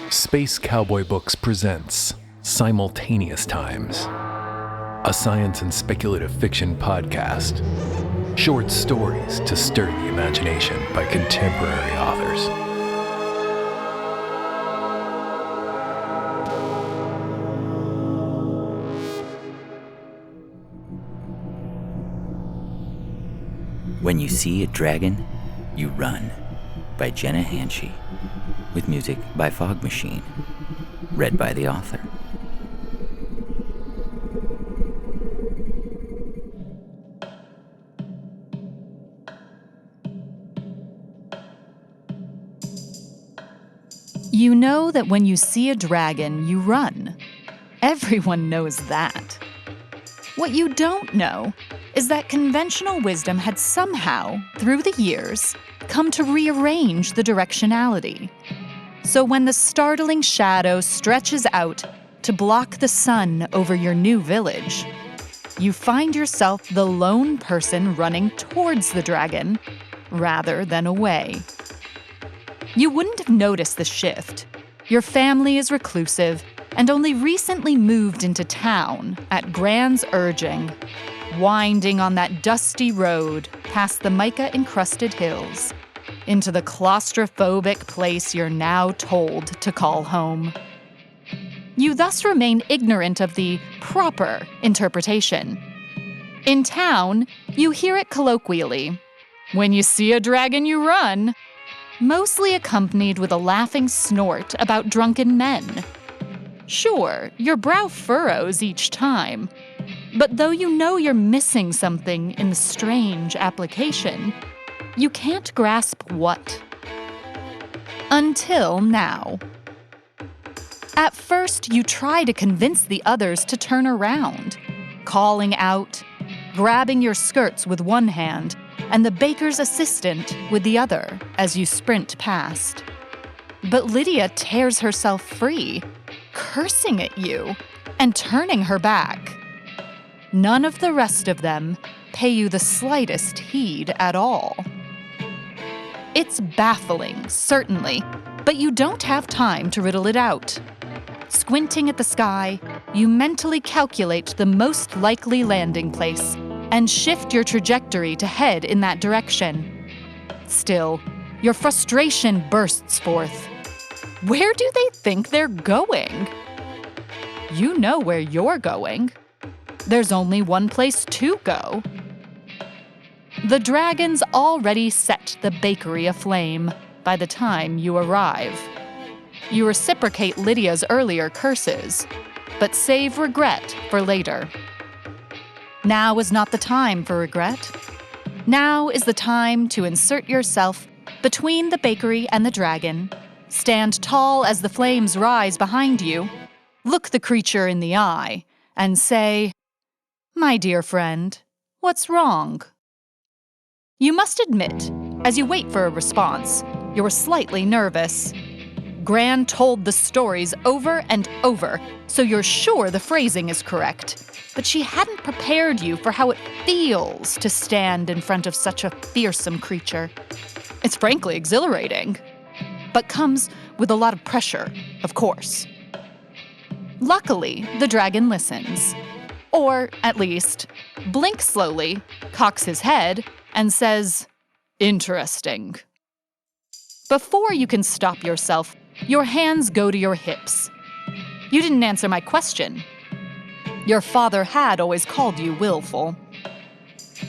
Space Cowboy Books presents Simultaneous Times, a science and speculative fiction podcast. Short stories to stir the imagination by contemporary authors. When You See a Dragon, You Run, by Jenna Hanchey, with music by Fog Machine, read by the author. You know that when you see a dragon, you run. Everyone knows that. What you don't know is that conventional wisdom had somehow, through the years, come to rearrange the directionality. So when the startling shadow stretches out to block the sun over your new village, you find yourself the lone person running towards the dragon rather than away. You wouldn't have noticed the shift. Your family is reclusive and only recently moved into town at Gran's urging, winding on that dusty road past the mica-encrusted hills into the claustrophobic place you're now told to call home. You thus remain ignorant of the proper interpretation. In town, you hear it colloquially, "When you see a dragon, you run," mostly accompanied with a laughing snort about drunken men. Sure, your brow furrows each time, but though you know you're missing something in the strange application, you can't grasp what. Until now. At first, you try to convince the others to turn around, calling out, grabbing your skirts with one hand, and the baker's assistant with the other as you sprint past. But Lydia tears herself free, cursing at you and turning her back. None of the rest of them pay you the slightest heed at all. It's baffling, certainly, but you don't have time to riddle it out. Squinting at the sky, you mentally calculate the most likely landing place and shift your trajectory to head in that direction. Still, your frustration bursts forth. Where do they think they're going? You know where you're going. There's only one place to go. The dragon's already set the bakery aflame by the time you arrive. You reciprocate Lydia's earlier curses, but save regret for later. Now is not the time for regret. Now is the time to insert yourself between the bakery and the dragon, stand tall as the flames rise behind you, look the creature in the eye, and say, "My dear friend, what's wrong?" You must admit, as you wait for a response, you're slightly nervous. Gran told the stories over and over, so you're sure the phrasing is correct. But she hadn't prepared you for how it feels to stand in front of such a fearsome creature. It's frankly exhilarating, but comes with a lot of pressure, of course. Luckily, the dragon listens. Or, at least, blinks slowly, cocks his head, and says, "Interesting." Before you can stop yourself, your hands go to your hips. You didn't answer my question. Your father had always called you willful.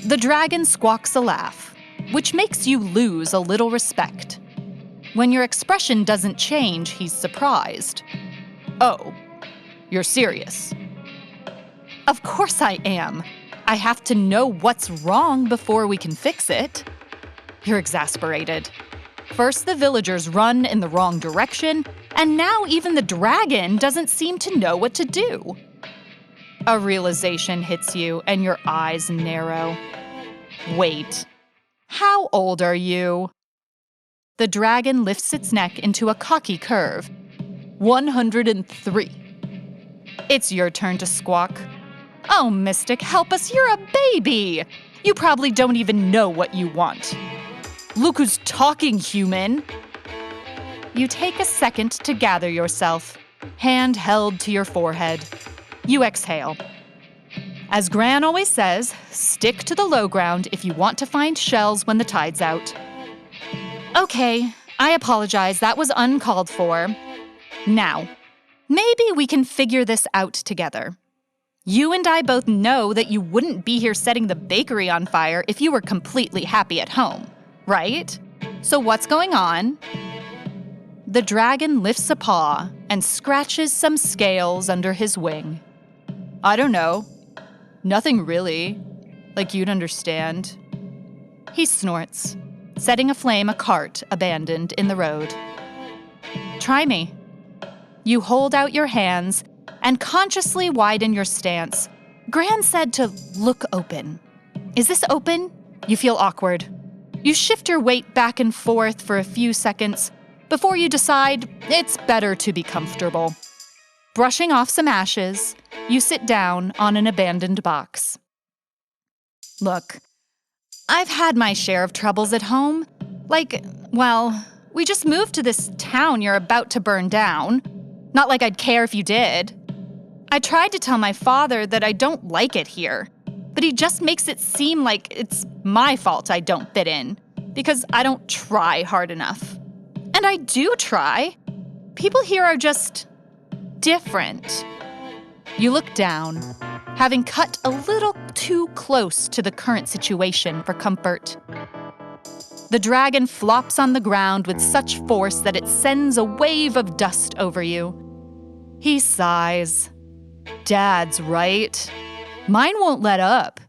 The dragon squawks a laugh, which makes you lose a little respect. When your expression doesn't change, he's surprised. "Oh, you're serious?" "Of course I am. I have to know what's wrong before we can fix it." You're exasperated. First the villagers run in the wrong direction, and now even the dragon doesn't seem to know what to do. A realization hits you, and your eyes narrow. Wait, how old are you? The dragon lifts its neck into a cocky curve. 103. It's your turn to squawk. "Oh, Mystic, help us, you're a baby! You probably don't even know what you want." "Look who's talking, human!" you take a second to gather yourself, hand held to your forehead. You exhale. As Gran always says, stick to the low ground if you want to find shells when the tide's out. Okay, I apologize, that was uncalled for. Now, maybe we can figure this out together. You and I both know that you wouldn't be here setting the bakery on fire if you were completely happy at home, right? So what's going on? The dragon lifts a paw and scratches some scales under his wing. I don't know. Nothing really. Like you'd understand. He snorts, setting aflame a cart abandoned in the road. Try me. You hold out your hands and consciously widen your stance. Gran said to look open. Is this open? You feel awkward. You shift your weight back and forth for a few seconds before you decide it's better to be comfortable. Brushing off some ashes, you sit down on an abandoned box. Look, I've had my share of troubles at home. We just moved to this town you're about to burn down. Not like I'd care if you did. I tried to tell my father that I don't like it here, but he just makes it seem like it's my fault I don't fit in, because I don't try hard enough. And I do try. People here are just different. You look down, having cut a little too close to the current situation for comfort. The dragon flops on the ground with such force that it sends a wave of dust over you. He sighs. Dad's right. Mine won't let up.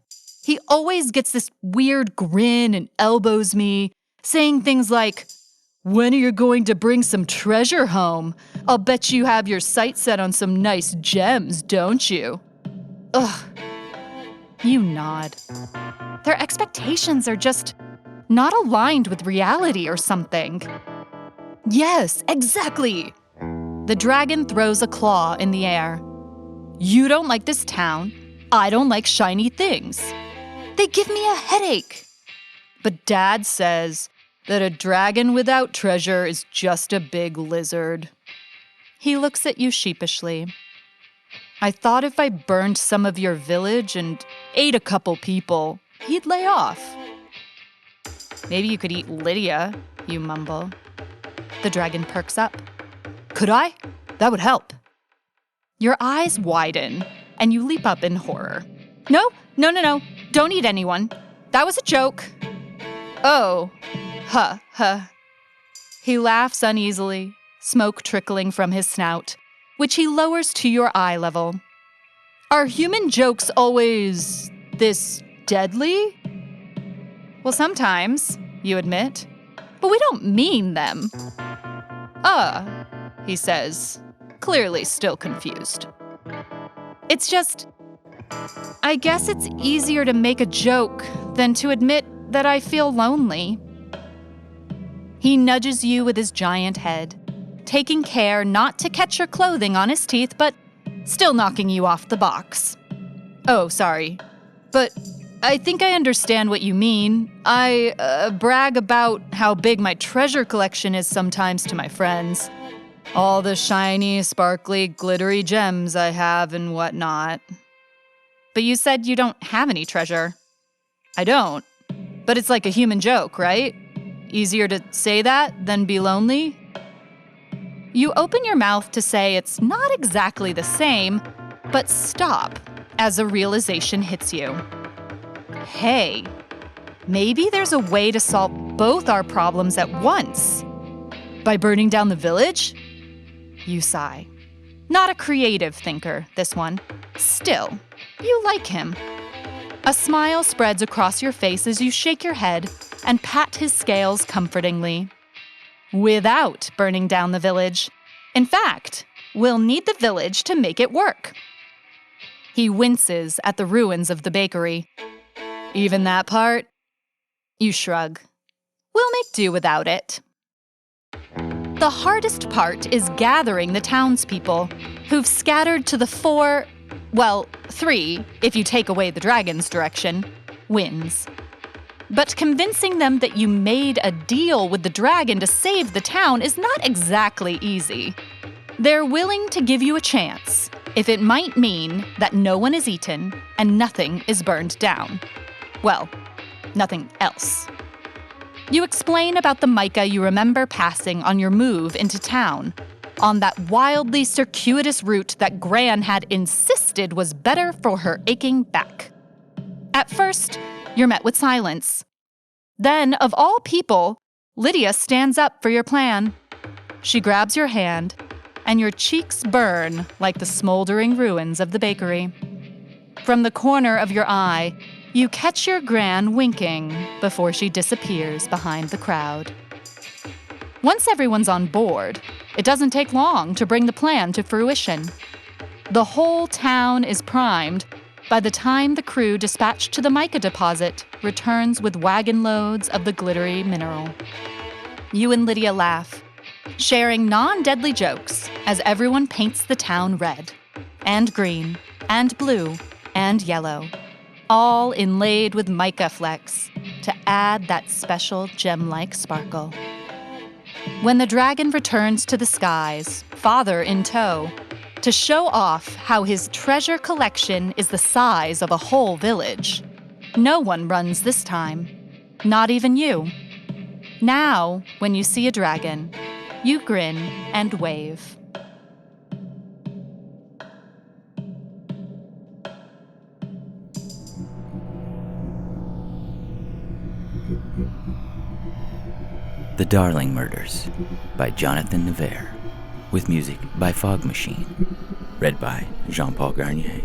He always gets this weird grin and elbows me, saying things like, "When are you going to bring some treasure home? I'll bet you have your sights set on some nice gems, don't you?" Ugh. You nod. Their expectations are just not aligned with reality or something. Yes, exactly. The dragon throws a claw in the air. You don't like this town. I don't like shiny things. They give me a headache. But Dad says that a dragon without treasure is just a big lizard. He looks at you sheepishly. I thought if I burned some of your village and ate a couple people, he'd lay off. Maybe you could eat Lydia, you mumble. The dragon perks up. Could I? That would help. Your eyes widen, and you leap up in horror. No. Don't eat anyone. That was a joke. Oh. Huh. He laughs uneasily, smoke trickling from his snout, which he lowers to your eye level. Are human jokes always this deadly? Well, sometimes, you admit, but we don't mean them. He says, clearly still confused. It's just, I guess it's easier to make a joke than to admit that I feel lonely. He nudges you with his giant head, taking care not to catch your clothing on his teeth, but still knocking you off the box. Oh, sorry. But I think I understand what you mean. I brag about how big my treasure collection is sometimes to my friends. All the shiny, sparkly, glittery gems I have and whatnot. But you said you don't have any treasure. I don't. But it's like a human joke, right? Easier to say that than be lonely? You open your mouth to say it's not exactly the same, but stop as a realization hits you. Hey, maybe there's a way to solve both our problems at once. By burning down the village? You sigh. Not a creative thinker, this one. Still, you like him. A smile spreads across your face as you shake your head and pat his scales comfortingly. Without burning down the village. In fact, we'll need the village to make it work. He winces at the ruins of the bakery. Even that part? You shrug. We'll make do without it. The hardest part is gathering the townspeople, who've scattered to the 3, if you take away the dragon's direction, winds. But convincing them that you made a deal with the dragon to save the town is not exactly easy. They're willing to give you a chance if it might mean that no one is eaten and nothing is burned down. Well, nothing else. You explain about the mica you remember passing on your move into town, on that wildly circuitous route that Gran had insisted was better for her aching back. At first, you're met with silence. Then, of all people, Lydia stands up for your plan. She grabs your hand, and your cheeks burn like the smoldering ruins of the bakery. From the corner of your eye, you catch your Gran winking before she disappears behind the crowd. Once everyone's on board, it doesn't take long to bring the plan to fruition. The whole town is primed by the time the crew dispatched to the mica deposit returns with wagon loads of the glittery mineral. You and Lydia laugh, sharing non-deadly jokes as everyone paints the town red, and green, and blue, and yellow, all inlaid with mica flecks to add that special gem-like sparkle. When the dragon returns to the skies, father in tow, to show off how his treasure collection is the size of a whole village, no one runs this time, not even you. Now, when you see a dragon, you grin and wave. The Darling Murders by Jonathan Nevair, with music by Fog Machine, read by Jean-Paul Garnier.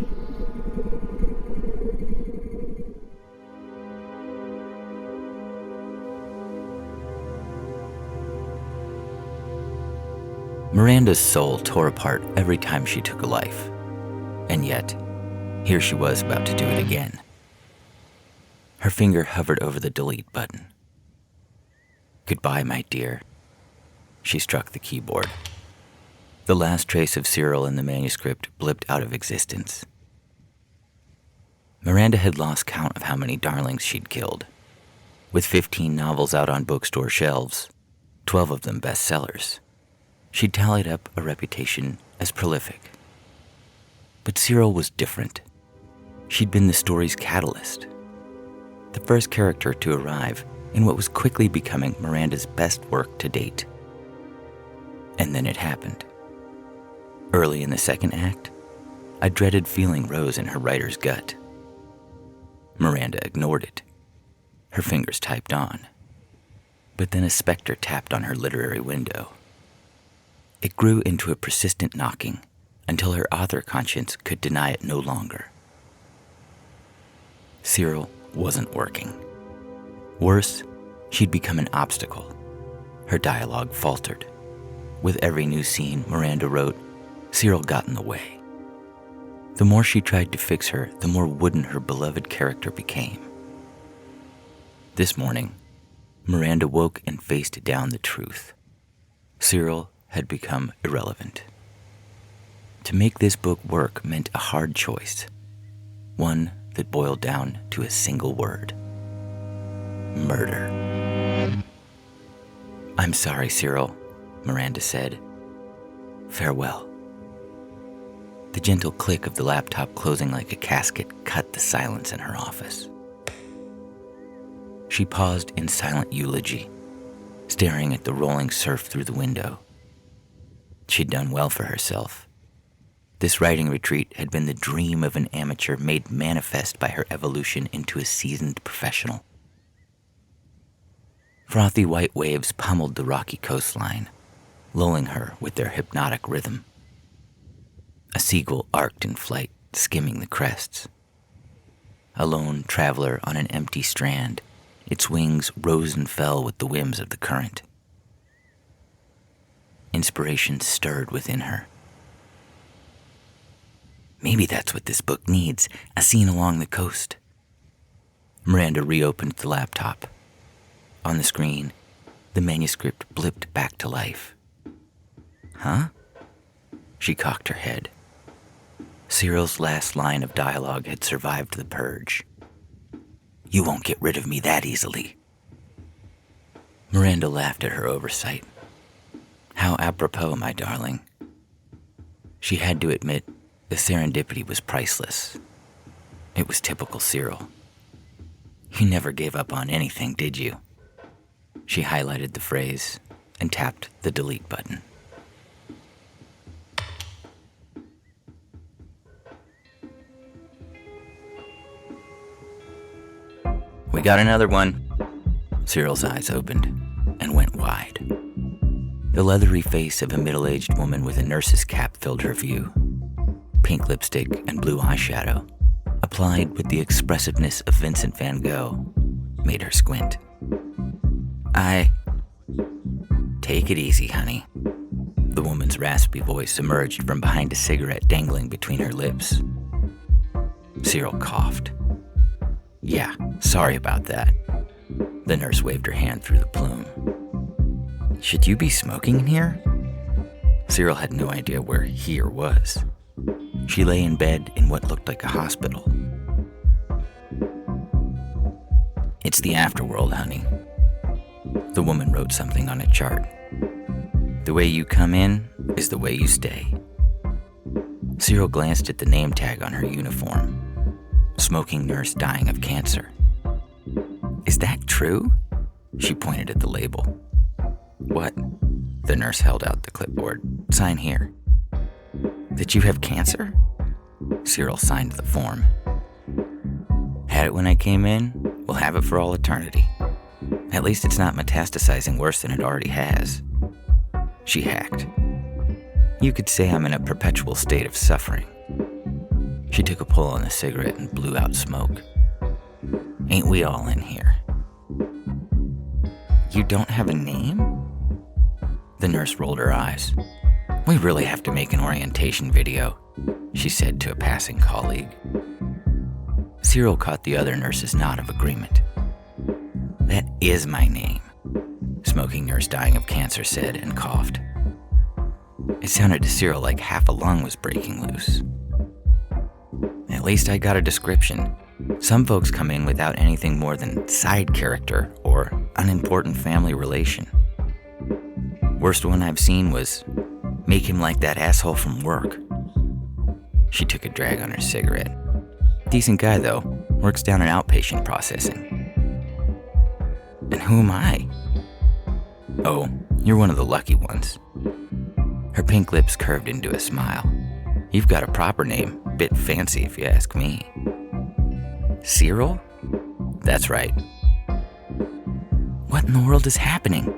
Miranda's soul tore apart every time she took a life, and yet, here she was about to do it again. Her finger hovered over the delete button. Goodbye, my dear. She struck the keyboard. The last trace of Cyril in the manuscript blipped out of existence. Miranda had lost count of how many darlings she'd killed. With 15 novels out on bookstore shelves, 12 of them bestsellers, she'd tallied up a reputation as prolific. But Cyril was different. She'd been the story's catalyst, the first character to arrive in what was quickly becoming Miranda's best work to date. And then it happened. Early in the second act, a dreaded feeling rose in her writer's gut. Miranda ignored it. Her fingers typed on. But then a specter tapped on her literary window. It grew into a persistent knocking until her author conscience could deny it no longer. Cyril wasn't working. Worse, she'd become an obstacle. Her dialogue faltered. With every new scene Miranda wrote, Cyril got in the way. The more she tried to fix her, the more wooden her beloved character became. This morning, Miranda woke and faced down the truth. Cyril had become irrelevant. To make this book work meant a hard choice, one that boiled down to a single word: murder. "I'm sorry, Cyril," Miranda said. "Farewell." The gentle click of the laptop closing like a casket cut the silence in her office. She paused in silent eulogy, staring at the rolling surf through the window. She'd done well for herself. This writing retreat had been the dream of an amateur made manifest by her evolution into a seasoned professional. Frothy white waves pummeled the rocky coastline, lulling her with their hypnotic rhythm. A seagull arced in flight, skimming the crests. A lone traveler on an empty strand, its wings rose and fell with the whims of the current. Inspiration stirred within her. Maybe that's what this book needs, a scene along the coast. Miranda reopened the laptop. On the screen, the manuscript blipped back to life. Huh? She cocked her head. Cyril's last line of dialogue had survived the purge. You won't get rid of me that easily." Miranda laughed at her oversight. How apropos, my darling. She had to admit the serendipity was priceless. It was typical Cyril. You never gave up on anything, did you? She highlighted the phrase and tapped the delete button. "We got another one." Cyril's eyes opened and went wide. The leathery face of a middle-aged woman with a nurse's cap filled her view. Pink lipstick and blue eyeshadow, applied with the expressiveness of Vincent van Gogh, made her squint. Take it easy, honey." The woman's raspy voice emerged from behind a cigarette dangling between her lips. Cyril coughed. "Yeah, sorry about that." The nurse waved her hand through the plume. "Should you be smoking in here?" Cyril had no idea where here was. She lay in bed in what looked like a hospital. "It's the afterworld, honey." The woman wrote something on a chart. "The way you come in is the way you stay." Cyril glanced at the name tag on her uniform. Smoking nurse dying of cancer. "Is that true?" She pointed at the label. "What?" The nurse held out the clipboard. "Sign here." "That you have cancer?" Cyril signed the form. "Had it when I came in, we'll have it for all eternity. At least it's not metastasizing worse than it already has." She hacked. "You could say I'm in a perpetual state of suffering." She took a pull on the cigarette and blew out smoke. "Ain't we all in here?" "You don't have a name?" The nurse rolled her eyes. "We really have to make an orientation video," she said to a passing colleague. Cyril caught the other nurse's nod of agreement. "That is my name," smoking nurse dying of cancer said and coughed. It sounded to Cyril like half a lung was breaking loose. "At least I got a description. Some folks come in without anything more than side character or unimportant family relation. Worst one I've seen was, make him like that asshole from work." She took a drag on her cigarette. "Decent guy, though. Works down in outpatient processing." "And who am I?" "Oh, you're one of the lucky ones." Her pink lips curved into a smile. "You've got a proper name. Bit fancy, if you ask me." "Cyril?" "That's right." "What in the world is happening?"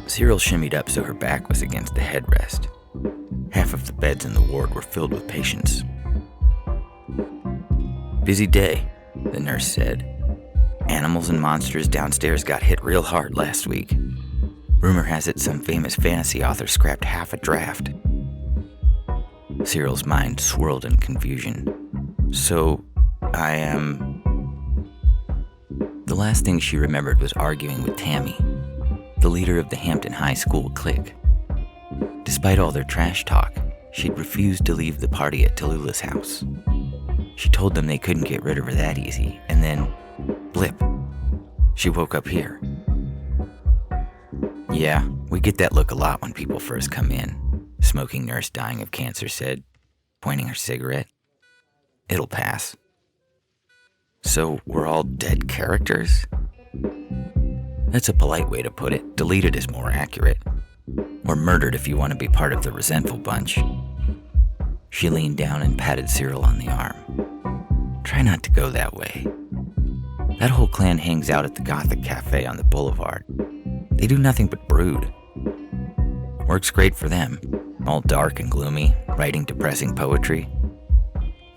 Cyril shimmied up so her back was against the headrest. Half of the beds in the ward were filled with patients. "Busy day," the nurse said. "Animals and monsters downstairs got hit real hard last week. Rumor has it some famous fantasy author scrapped half a draft." Cyril's mind swirled in confusion. "So, I am..." The last thing she remembered was arguing with Tammy, the leader of the Hampton High School clique. Despite all their trash talk, she'd refused to leave the party at Tallulah's house. She told them they couldn't get rid of her that easy, and then, blip, she woke up here. "Yeah, we get that look a lot when people first come in," smoking nurse dying of cancer said, pointing her cigarette. "It'll pass." "So we're all dead characters?" "That's a polite way to put it. Deleted is more accurate. Or murdered if you want to be part of the resentful bunch." She leaned down and patted Cyril on the arm. "Try not to go that way. That whole clan hangs out at the Gothic Cafe on the boulevard. They do nothing but brood. Works great for them, all dark and gloomy, writing depressing poetry.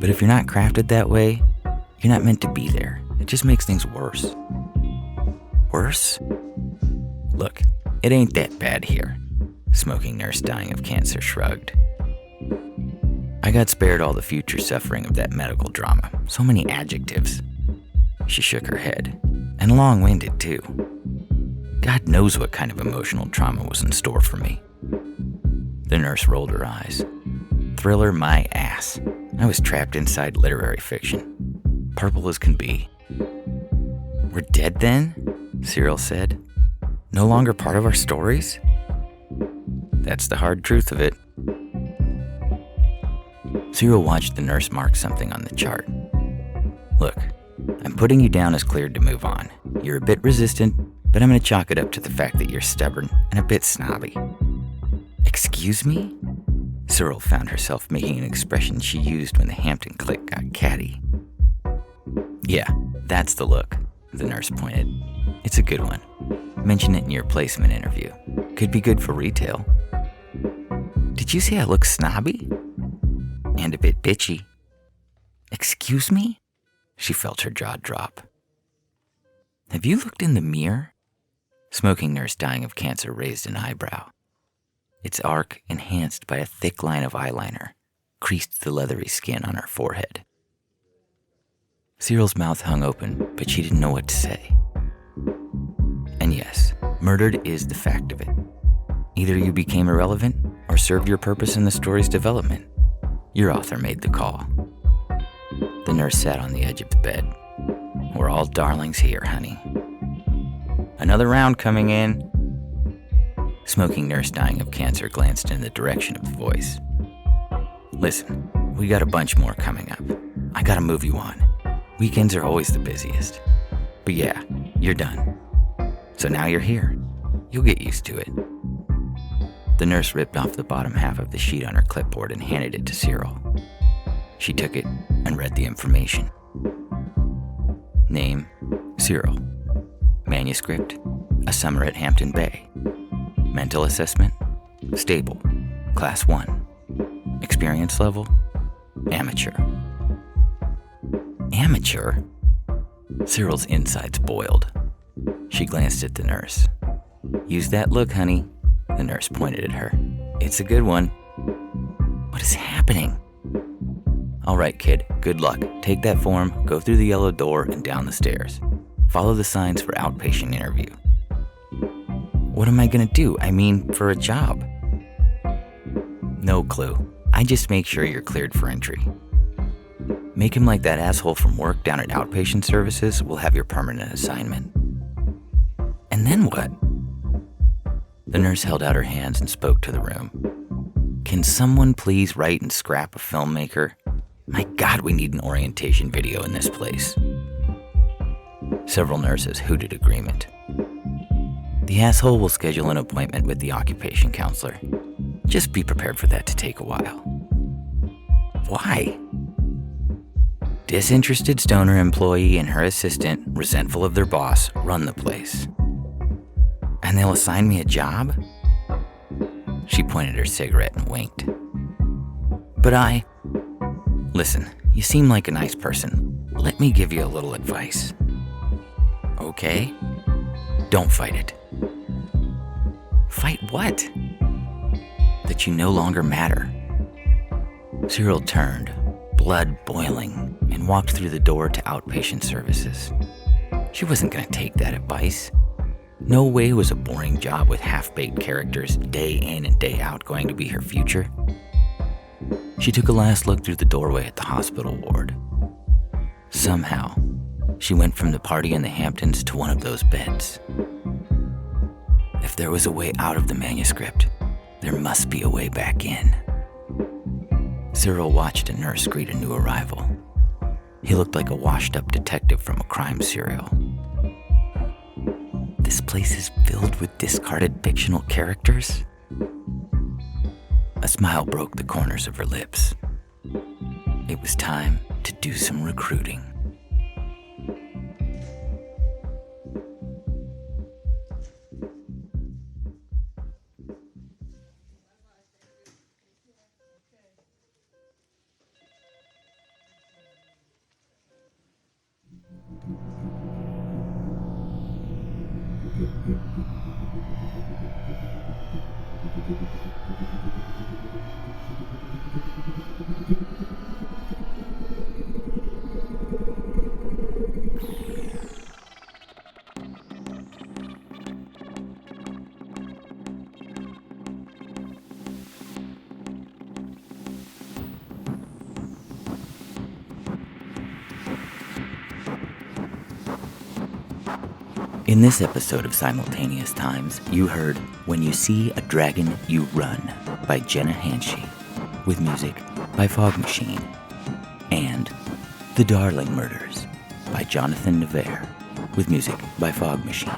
But if you're not crafted that way, you're not meant to be there. It just makes things worse." "Worse?" "Look, it ain't that bad here," smoking nurse dying of cancer shrugged. "I got spared all the future suffering of that medical drama. So many adjectives." She shook her head. "And long-winded, too. God knows what kind of emotional trauma was in store for me." The nurse rolled her eyes. "Thriller my ass. I was trapped inside literary fiction. Purple as can be. We're dead then? Cyril said. No longer part of our stories? That's the hard truth of it. Cyril watched the nurse mark something on the chart. Look, I'm putting you down as cleared to move on. You're a bit resistant, but I'm going to chalk it up to the fact that you're stubborn and a bit snobby. Excuse me? Cyril found herself making an expression she used when the Hampton clique got catty. Yeah, that's the look, the nurse pointed. It's a good one. Mention it in your placement interview. Could be good for retail. Did you say I look snobby? And a bit bitchy. Excuse me? She felt her jaw drop. Have you looked in the mirror? Smoking nurse dying of cancer raised an eyebrow. Its arc enhanced by a thick line of eyeliner, creased the leathery skin on her forehead. Cyril's mouth hung open, but she didn't know what to say. And yes, murdered is the fact of it. Either you became irrelevant or served your purpose in the story's development. Your author made the call. The nurse sat on the edge of the bed. We're all darlings here, honey. Another round coming in. Smoking nurse dying of cancer glanced in the direction of the voice. Listen, we got a bunch more coming up. I gotta move you on. Weekends are always the busiest. But yeah, you're done. So now you're here. You'll get used to it. The nurse ripped off the bottom half of the sheet on her clipboard and handed it to Cyril. She took it and read the information. Name, Cyril. Manuscript, A Summer at Hampton Bay. Mental assessment, stable, class 1. Experience level, amateur. Amateur? Cyril's insides boiled. She glanced at the nurse. Use that look, honey. The nurse pointed at her. It's a good one. What is happening? All right, kid, good luck. Take that form, go through the yellow door and down the stairs. Follow the signs for outpatient interview. What am I gonna do? I mean, for a job. No clue. I just make sure you're cleared for entry. Make him like that asshole from work down at outpatient services. We'll have your permanent assignment. And then what? The nurse held out her hands and spoke to the room. Can someone please write and scrap a filmmaker? My God, we need an orientation video in this place. Several nurses hooted agreement. The asshole will schedule an appointment with the occupation counselor. Just be prepared for that to take a while. Why? Disinterested stoner employee and her assistant, resentful of their boss, run the place. And they'll assign me a job? She pointed her cigarette and winked. But Listen, you seem like a nice person. Let me give you a little advice. Okay? Don't fight it. Fight what? That you no longer matter. Cyril turned, blood boiling, and walked through the door to outpatient services. She wasn't going to take that advice. No way was a boring job with half-baked characters day in and day out going to be her future. She took a last look through the doorway at the hospital ward. Somehow, she went from the party in the Hamptons to one of those beds. If there was a way out of the manuscript, there must be a way back in. Cyril watched a nurse greet a new arrival. He looked like a washed-up detective from a crime serial. This place is filled with discarded fictional characters? A smile broke the corners of her lips. It was time to do some recruiting. In this episode of Simultaneous Times, you heard When You See a Dragon, You Run by Jenna Hanchey, with music by Fog Machine, and The Darling Murders by Jonathan Nevair, with music by Fog Machine.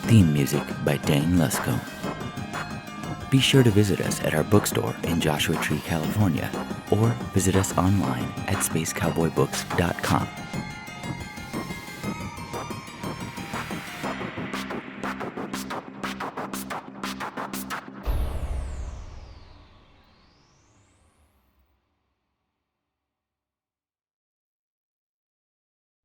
Theme music by Dane Lusko. Be sure to visit us at our bookstore in Joshua Tree, California, or visit us online at spacecowboybooks.com.